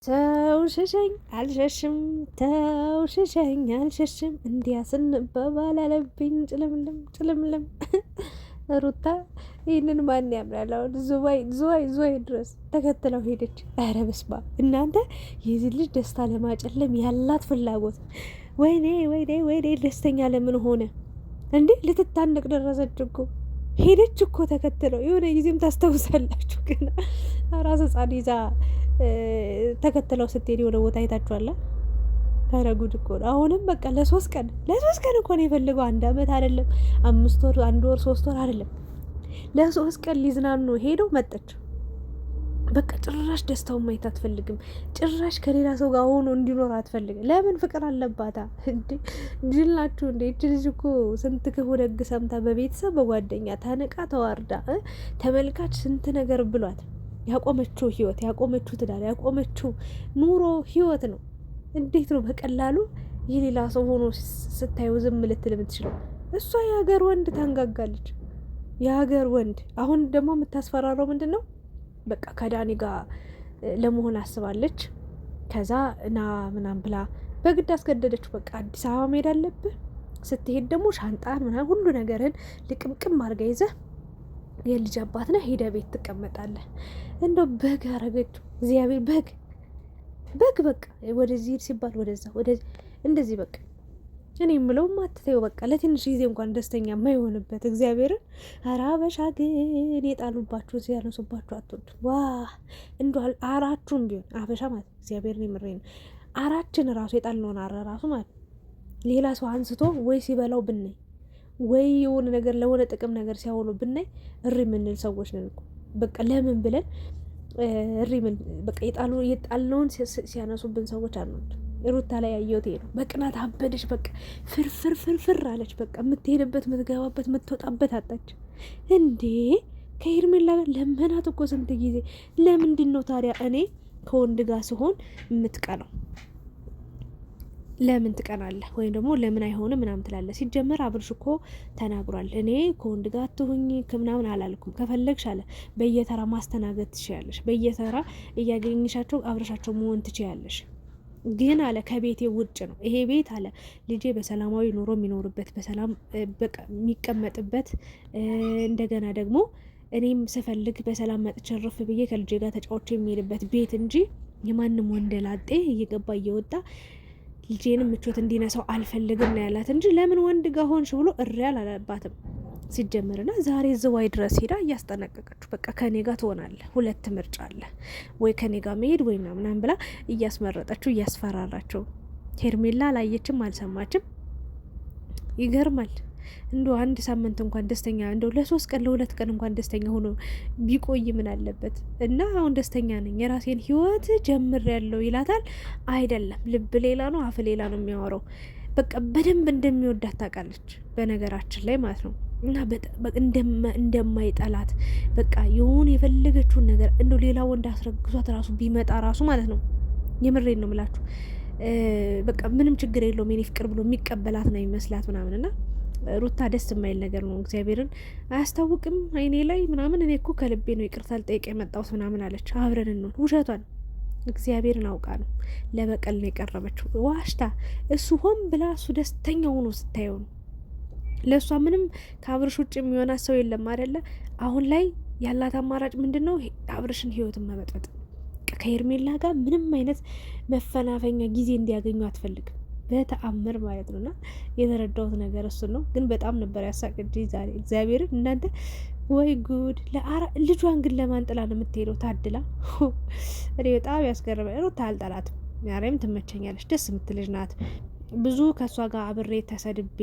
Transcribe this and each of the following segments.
ተውሽሸኝ አልሸሽም ተውሽሸኝ አልሸሽም እንዲያ ስንባባል አለብኝ ጭልምልም ጭልምልም። ሩታ ይህንን ማን ያምናል? አሁን ዝዋይ ድረስ ተከትለው ሄደች። ኧረ በስመ አብ እናንተ የዚህ ልጅ ደስታ ለማጨለም ያላት ፍላጎት ወይኔ ወይኔ ወይኔ! ደስተኛ ለምን ሆነ እንዴ? ልትታነቅ ደረሰች እኮ ሄደች እኮ ተከትለው። የሆነ ጊዜም ታስታውሳላችሁ ግን አራስ ሕፃን ይዛ ተከትለው ስትሄድ የሆነ ቦታ አይታችኋላ። ኧረ ጉድ እኮ ነው። አሁንም በቃ ለሶስት ቀን እኮ ነው የፈለገው። 1 አመት አይደለም 5 ወር 1 ወር 3 ወር አይደለም ለ3 ቀን ሊዝናኑ ሄደው መጠች። በቃ ጭራሽ ደስታውን ማየት አትፈልግም። ጭራሽ ከሌላ ሰው ጋር ሆኖ እንዲኖር አትፈልግም። ለምን? ፍቅር አለባታ እንዴ? ጅል ናችሁ እንዴ? እቺ ልጅ እኮ ስንት ክፉ ደግ ሰምታ በቤተሰብ በጓደኛ ተንቃ ተዋርዳ ተመልካች ስንት ነገር ብሏት ያቆመችው ህይወት ያቆመችው ትዳር ያቆመችው ኑሮ ህይወት ነው። እንዴት ነው በቀላሉ የሌላ ሰው ሆኖ ስታየው ዝም ልትል የምትችለው? እሷ የሀገር ወንድ ታንጋጋለች። የሀገር ወንድ አሁን ደግሞ የምታስፈራረው ምንድን ነው? በቃ ከዳኒ ጋር ለመሆን አስባለች። ከዛ እና ምናምን ብላ በግድ አስገደደችው። በቃ አዲስ አበባ መሄድ አለብህ፣ ስትሄድ ደግሞ ሻንጣን ምናምን ሁሉ ነገርን ልቅምቅም አድርጋ ይዘህ የልጅ አባት ነህ፣ ሄደህ ቤት ትቀመጣለህ። እንደው በግ አረገችው። እግዚአብሔር በግ በቃ ወደዚህ ሲባል ወደዛ ወደዚህ እንደዚህ በቃ እኔ የምለው ማትተው በቃ ለትንሽ ጊዜ እንኳን ደስተኛ የማይሆንበት እግዚአብሔርን። ኧረ አበሻ ግን የጣሉባችሁ ሲያነሱባችሁ አትወዱ። ዋ እንዶ አራችሁም ቢሆን አበሻ ማለት እግዚአብሔርን የምሬ ነው። አራችን ራሱ የጣልነውን አረ ራሱ ማለት ሌላ ሰው አንስቶ ወይ ሲበላው ብናይ ወይ የሆነ ነገር ለሆነ ጥቅም ነገር ሲያውሉ ብናይ እሪ የምንል ሰዎች ነን እኮ። በቃ ለምን ብለን እሪ ምን በቃ የጣልነውን ሲያነሱብን ሰዎች አንወድ። ሩታ ላይ ያየሁት ነው። በቅናት አበደች። በቃ ፍርፍር አለች። በቃ የምትሄድበት የምትገባበት የምትወጣበት አጣች። እንዴ ከሄርሜላ ጋር ለመናት እኮ ስንት ጊዜ። ለምንድን ነው ታዲያ እኔ ከወንድ ጋር ስሆን የምትቀናው? ለምን ትቀናለህ? ወይም ደግሞ ለምን አይሆንም ምናምን ትላለህ? ሲጀመር አብርሽ እኮ ተናግሯል። እኔ ከወንድ ጋር አትሁኝ ምናምን አላልኩም። ከፈለግሽ አለ በየተራ ማስተናገድ ትችያለሽ፣ በየተራ እያገኘሻቸው አብረሻቸው መሆን ትችያለሽ። ግን አለ ከቤቴ ውጭ ነው ይሄ ቤት አለ ልጄ በሰላማዊ ኑሮ የሚኖርበት በሰላም በቃ የሚቀመጥበት እንደገና ደግሞ እኔም ስፈልግ በሰላም መጥቼ ረፍ ብዬ ከልጄ ጋር ተጫውቼ የሚሄድበት ቤት እንጂ የማንም ወንደላጤ እየገባ እየወጣ ልጄንም ምቾት እንዲነሳው አልፈልግም ነው ያላት እንጂ ለምን ወንድ ጋር ሆንሽ ብሎ እሪ አላለባትም ሲጀምርና ዛሬ ዝዋይ ድረስ ሄዳ እያስጠነቀቀችው በቃ ከኔ ጋር ትሆናለህ፣ 2 ምርጫ አለ ወይ ከኔ ጋር መሄድ ወይ ምናምን ብላ እያስመረጠችው እያስፈራራቸው። ሄርሜላ አላየችም አልሰማችም። ይገርማል። እንዶ 1 ሳምንት እንኳን ደስተኛ እንደው ለ3 ቀን ለ2 ቀን እንኳን ደስተኛ ሆኖ ቢቆይ ምን አለበት? እና አሁን ደስተኛ ነኝ የራሴን ህይወት ጀምሬያለሁ ይላታል። አይደለም ልብ ሌላ ነው አፍ ሌላ ነው የሚያወራው። በቃ በደንብ እንደሚወዳት ታውቃለች በነገራችን ላይ ማለት ነው። እና እንደማይጠላት በቃ የሆነ የፈለገችውን ነገር እንደው ሌላ ወንድ አስረግዟት ራሱ ቢመጣ ራሱ ማለት ነው የምሬን ነው የምላችሁ በቃ ምንም ችግር የለውም የኔ ፍቅር ብሎ የሚቀበላት ነው ይመስላት ምናምን። እና ሩታ ደስ የማይል ነገር ነው። እግዚአብሔርን አያስታውቅም አይኔ ላይ ምናምን። እኔ እኮ ከልቤ ነው ይቅርታ ልጠይቅ የመጣሁት ምናምን አለች። አብረን እንሆን ውሸቷን እግዚአብሔርን አውቃ ነው ለበቀል ነው የቀረበችው ዋሽታ። እሱ ሆን ብላ እሱ ደስተኛ ሆኖ ስታየው ነው። ለእሷ ምንም ከአብርሽ ውጭ የሚሆናት ሰው የለም አይደለ? አሁን ላይ ያላት አማራጭ ምንድን ነው? አብርሽን ህይወትን መበጥበጥ። ከሄርሜላ ጋር ምንም አይነት መፈናፈኛ ጊዜ እንዲያገኙ አትፈልግም በተአምር ማለት ነው። እና የተረዳሁት ነገር እሱን ነው። ግን በጣም ነበር ያሳቅጅ ዛሬ እግዚአብሔርን እናንተ ወይ ጉድ። ልጇን ግን ለማን ጥላ ነው የምትሄደው? ታድላ። እኔ በጣም ያስገረመ ሩታ አልጠላትም። ያሬም ትመቸኛለች፣ ደስ የምትልጅ ናት። ብዙ ከእሷ ጋር አብሬ ተሰድቤ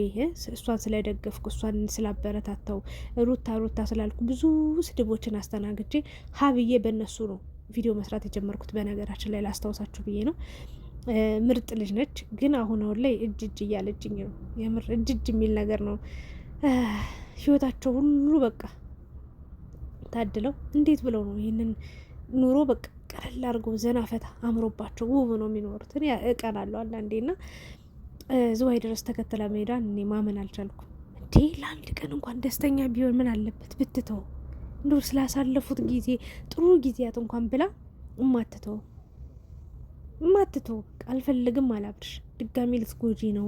እሷን ስለደገፍኩ እሷን ስላበረታታው ሩታ ስላልኩ ብዙ ስድቦችን አስተናግጄ ሀብዬ በእነሱ ነው ቪዲዮ መስራት የጀመርኩት። በነገራችን ላይ ላስታውሳችሁ ብዬ ነው። ምርጥ ልጅ ነች። ግን አሁን ላይ እጅ እያለችኝ ነው። የምር እጅ የሚል ነገር ነው ህይወታቸው ሁሉ በቃ ታድለው እንዴት ብለው ነው ይህንን ኑሮ በቃ ቀለል አድርገው ዘና ፈታ አምሮባቸው ውብ ነው የሚኖሩት። እኔ እቀናለሁ አንዳንዴ ና ዝዋይ ድረስ ተከተላ መሄዷን እኔ ማመን አልቻልኩም። እንዴ ለአንድ ቀን እንኳን ደስተኛ ቢሆን ምን አለበት ብትተው? እንዶ ስላሳለፉት ጊዜ ጥሩ ጊዜያት እንኳን ብላ እማትተው ማትተው አልፈልግም አለ አብርሽ። ድጋሚ ልትጎጂ ነው?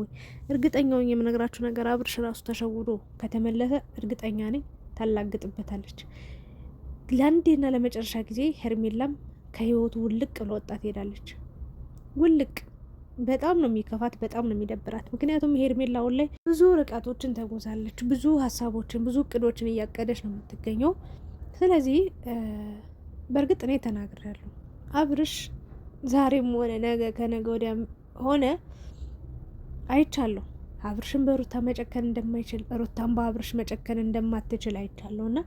እርግጠኛውን የምነግራችሁ ነገር አብርሽ ራሱ ተሸውዶ ከተመለሰ እርግጠኛ ነኝ ታላግጥበታለች። ለአንዴና ለመጨረሻ ጊዜ ሄርሜላም ከህይወቱ ውልቅ ብሎ ወጣት ሄዳለች። ውልቅ በጣም ነው የሚከፋት፣ በጣም ነው የሚደብራት። ምክንያቱም ሄርሜላ አሁን ላይ ብዙ ርቀቶችን ተጉዛለች፣ ብዙ ሀሳቦችን፣ ብዙ እቅዶችን እያቀደች ነው የምትገኘው። ስለዚህ በእርግጥ እኔ ተናግሬያለሁ፣ አብርሽ ዛሬም ሆነ ነገ ከነገ ወዲያም ሆነ አይቻለሁ አብርሽን በሩታ መጨከን እንደማይችል ሩታን በአብርሽ መጨከን እንደማትችል አይቻለሁ። እና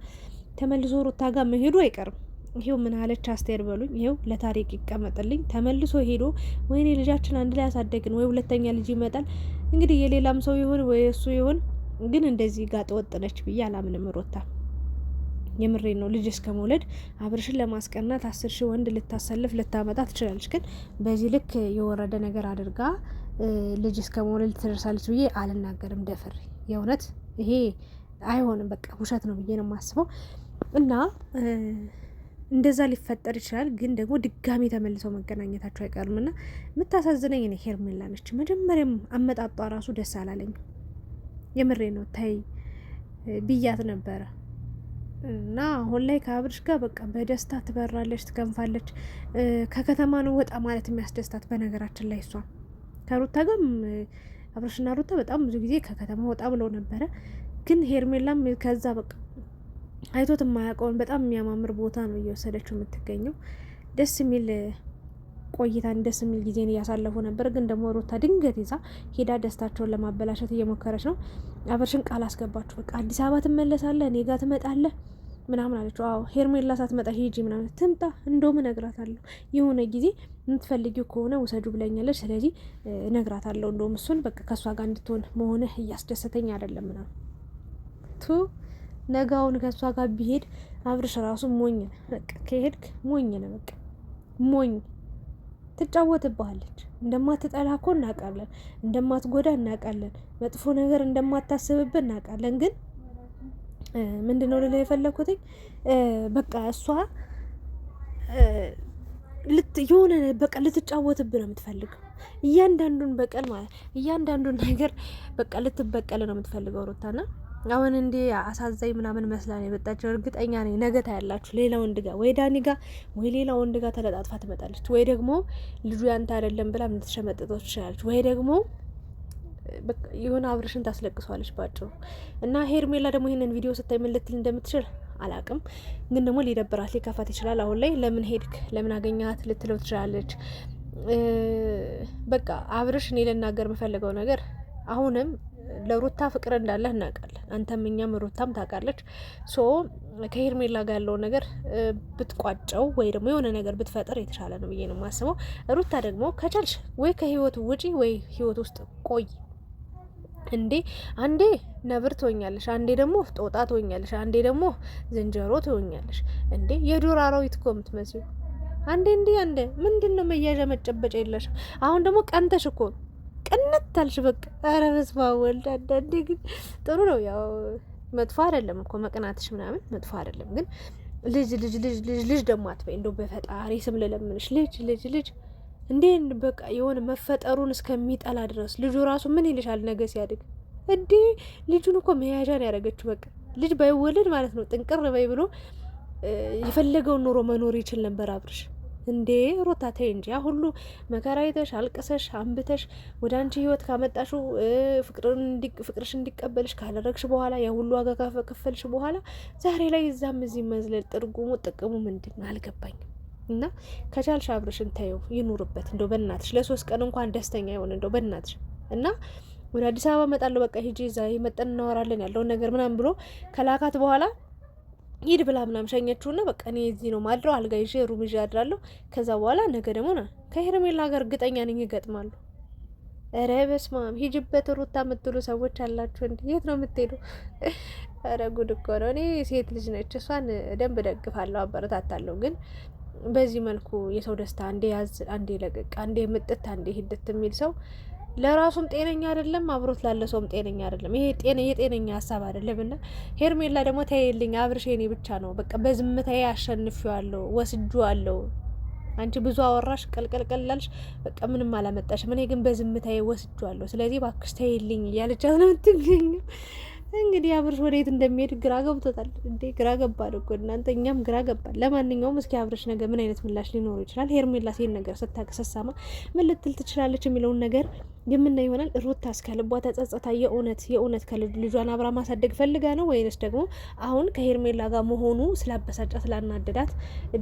ተመልሶ ሩታ ጋር መሄዱ አይቀርም። ይሄው ምን አለች አስቴር በሉኝ፣ ይሄው ለታሪክ ይቀመጥልኝ። ተመልሶ ሄዶ ወይኔ ልጃችን አንድ ላይ ያሳደግን ወይ ሁለተኛ ልጅ ይመጣል። እንግዲህ የሌላም ሰው ይሁን ወይ እሱ ይሁን፣ ግን እንደዚህ ጋጥ ወጥነች ብዬ አላምንም ሩታ። የምሬ ነው። ልጅ እስከ መውለድ አብርሽን ለማስቀናት 10 ሺህ ወንድ ልታሰልፍ ልታመጣ ትችላለች። ግን በዚህ ልክ የወረደ ነገር አድርጋ ልጅ እስከ መውለድ ትደርሳለች ብዬ አልናገርም ደፍሬ። የእውነት ይሄ አይሆንም፣ በቃ ውሸት ነው ብዬ ነው የማስበው። እና እንደዛ ሊፈጠር ይችላል፣ ግን ደግሞ ድጋሚ ተመልሰው መገናኘታቸው አይቀርም። እና የምታሳዝነኝ እኔ ሄርሜላ ነች። መጀመሪያም አመጣጧ ራሱ ደስ አላለኝ። የምሬ ነው። ታይ ብያት ነበረ። እና አሁን ላይ ከአብርሽ ጋር በቃ በደስታ ትበራለች፣ ትከንፋለች። ከከተማ ነው ወጣ ማለት የሚያስደስታት። በነገራችን ላይ እሷ ከሩታ ጋር አብርሽና ሩታ በጣም ብዙ ጊዜ ከከተማ ወጣ ብለው ነበረ። ግን ሄርሜላም ከዛ በቃ አይቶት የማያውቀውን በጣም የሚያማምር ቦታ ነው እየወሰደችው የምትገኘው። ደስ የሚል ቆይታን ደስ የሚል ጊዜን እያሳለፉ ነበር። ግን ደግሞ ሩታ ድንገት ይዛ ሄዳ ደስታቸውን ለማበላሸት እየሞከረች ነው። አብርሽን ቃል አስገባችሁ፣ በቃ አዲስ አበባ ትመለሳለህ፣ እኔ ጋር ትመጣለህ ምናምን አለችው። አዎ ሄርሜላ ሳትመጣ ሂጂ ምናምን ትምጣ፣ እንደውም እነግራታለሁ፣ የሆነ ጊዜ የምትፈልጊው ከሆነ ውሰዱ ብለኛለች፣ ስለዚህ እነግራታለሁ፣ እንደውም እሱን በቃ ከእሷ ጋር እንድትሆን መሆንህ እያስደሰተኝ አይደለም ምናምን ቱ ነጋውን ከእሷ ጋር ቢሄድ አብርሽ ራሱ ሞኝ ነው። በቃ ከሄድክ ሞኝ ነው፣ በቃ ሞኝ። ትጫወትብሃለች። እንደማትጠላ እኮ እናውቃለን፣ እንደማትጎዳ እናውቃለን፣ መጥፎ ነገር እንደማታስብብን እናውቃለን። ግን ምንድነው ልላ የፈለኩትኝ በቃ እሷ የሆነ በቃ ልትጫወትብህ ነው የምትፈልገው። እያንዳንዱን በቀል ማለት እያንዳንዱን ነገር በቃ ልትበቀል ነው የምትፈልገው ሩታና አሁን እንዲህ አሳዛኝ ምናምን መስላ ነው የመጣችው። እርግጠኛ ነኝ ነገ ታያላችሁ ሌላ ወንድ ጋር ወይ ዳኒ ጋር ወይ ሌላ ወንድ ጋር ተለጣጥፋ ትመጣለች። ወይ ደግሞ ልጁ ያንተ አይደለም ብላ የምትሸመጥጠው ትችላለች። ወይ ደግሞ በቃ የሆነ አብርሽን ታስለቅሷለች ባጭሩ። እና ሄርሜላ ደግሞ ይሄንን ቪዲዮ ስታይ ምን ልትል እንደምትችል አላቅም። ግን ደግሞ ሊደብራት ሊከፋት ይችላል። አሁን ላይ ለምን ሄድክ ለምን አገኛት ልትለው ትችላለች። በቃ አብርሽ እኔ ልናገር የምፈልገው ነገር አሁንም ለሩታ ፍቅር እንዳለህ እናውቃለን። አንተም እኛም ሩታም ታውቃለች። ሶ ከሄርሜላ ጋር ያለውን ነገር ብትቋጨው ወይ ደግሞ የሆነ ነገር ብትፈጥር የተሻለ ነው ብዬ ነው የማስበው። ሩታ ደግሞ ከቻልሽ ወይ ከህይወቱ ውጪ ወይ ህይወት ውስጥ ቆይ። እንዴ አንዴ ነብር ትሆኛለሽ፣ አንዴ ደግሞ ጦጣ ትሆኛለሽ፣ አንዴ ደግሞ ዝንጀሮ ትሆኛለሽ። እንዴ የዱር አራዊት እኮ የምትመስዩ አንዴ እንዲህ አንዴ ምንድን ነው መያዣ መጨበጫ የለሽም። አሁን ደግሞ ቀንተሽ እኮ ቅንት ታልሽ በቃ። ኧረ በስመ አብ ወልድ። አንዳንዴ ግን ጥሩ ነው፣ ያው መጥፎ አይደለም እኮ መቅናትሽ ምናምን መጥፎ አይደለም። ግን ልጅ ልጅ ልጅ ልጅ ልጅ ደግሞ አትበይ፣ እንደው በፈጣሪ ስም ልለምንሽ። ልጅ ልጅ ልጅ እንዴ በቃ የሆነ መፈጠሩን እስከሚጠላ ድረስ ልጁ ራሱ ምን ይልሻል ነገ ሲያድግ? እንዴ ልጁን እኮ መያዣን ያደረገችው በቃ። ልጅ ባይወለድ ማለት ነው ጥንቅር በይ ብሎ የፈለገውን ኑሮ መኖር ይችል ነበር አብርሽ። እንዴ ሩታ ተይ እንጂ ያ ሁሉ መከራ አይተሽ አልቅሰሽ አንብተሽ ወደ አንቺ ህይወት ካመጣሽው ፍቅርሽ እንዲቀበልሽ ካደረግሽ በኋላ ያ ሁሉ ዋጋ ከፈልሽ በኋላ ዛሬ ላይ እዛም እዚህ መዝለል ጥርጉሙ ጥቅሙ ምንድን ነው አልገባኝም። እና ከቻልሽ አብርሽን ተይው ይኑርበት፣ እንደው በእናትሽ ለ3 ቀን እንኳን ደስተኛ ይሆን እንደው በእናትሽ። እና ወደ አዲስ አበባ እመጣለሁ በቃ ሂጂ እዛ መጠን እናወራለን ያለውን ነገር ምናምን ብሎ ከላካት በኋላ ሂድ ብላ ምናምን ሸኘችውና በቃ እኔ እዚህ ነው ማድረው፣ አልጋ ይዤ ሩም ይዤ አድራለሁ። ከዛ በኋላ ነገ ደግሞ ከሄርሜላ ጋር እርግጠኛ ነኝ ይገጥማሉ። ኧረ በስመ አብ ሂጅበት ሩታ የምትሉ ሰዎች አላችሁ እንዴ? የት ነው የምትሄዱ? ኧረ ጉድ እኮ ነው። እኔ ሴት ልጅ ነች፣ እሷን ደንብ ደግፋለሁ፣ አበረታታለሁ። ግን በዚህ መልኩ የሰው ደስታ አንዴ ያዝ አንዴ ለቅቅ አንዴ ምጥት አንዴ ሂደት የሚል ሰው ለራሱም ጤነኛ አይደለም፣ አብሮት ላለ ሰውም ጤነኛ አይደለም። ይሄ የጤነኛ ሀሳብ አይደለም። እና ሄርሜላ ደግሞ ተይልኝ፣ አብርሽ የኔ ብቻ ነው በቃ በዝምታዬ አሸንፌዋለሁ፣ ወስጄዋለሁ። አንቺ ብዙ አወራሽ ቀልቀልቀላልሽ፣ በቃ ምንም አላመጣሽም። እኔ ግን በዝምታዬ ወስጄዋለሁ። ስለዚህ እባክሽ ተይልኝ እያለቻት ነው የምትገኘው። እንግዲህ አብርሽ ወዴት እንደሚሄድ ግራ ገብቶታል። እንዴ ግራ ገባን እኮ እናንተ፣ እኛም ግራ ገባን። ለማንኛውም እስኪ አብርሽ ነገር ምን አይነት ምላሽ ሊኖሩ ይችላል? ሄርሜላ ይሄን ነገር ስታሰማ ምን ልትል ትችላለች የሚለውን ነገር የምናይ ይሆናል። ሩታ እስከ ልቧ ተጸጸታ የእውነት ከልጇን አብራ ማሳደግ ፈልጋ ነው ወይንስ ደግሞ አሁን ከሄርሜላ ጋር መሆኑ ስላበሳጫ ስላናደዳት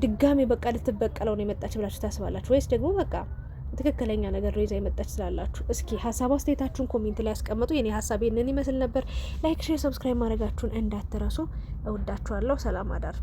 ድጋሜ በቃ ልትበቀለው ነው የመጣች ብላችሁ ታስባላችሁ? ወይስ ደግሞ በቃ ትክክለኛ ነገር ነው ይዛ የመጣች ስላላችሁ? እስኪ ሀሳብ አስተያየታችሁን ኮሜንት ላይ ያስቀምጡ። የኔ ሀሳብ ይህንን ይመስል ነበር። ላይክ፣ ሼር፣ ሰብስክራይብ ማድረጋችሁን እንዳትረሱ። እወዳችኋለሁ። ሰላም አዳር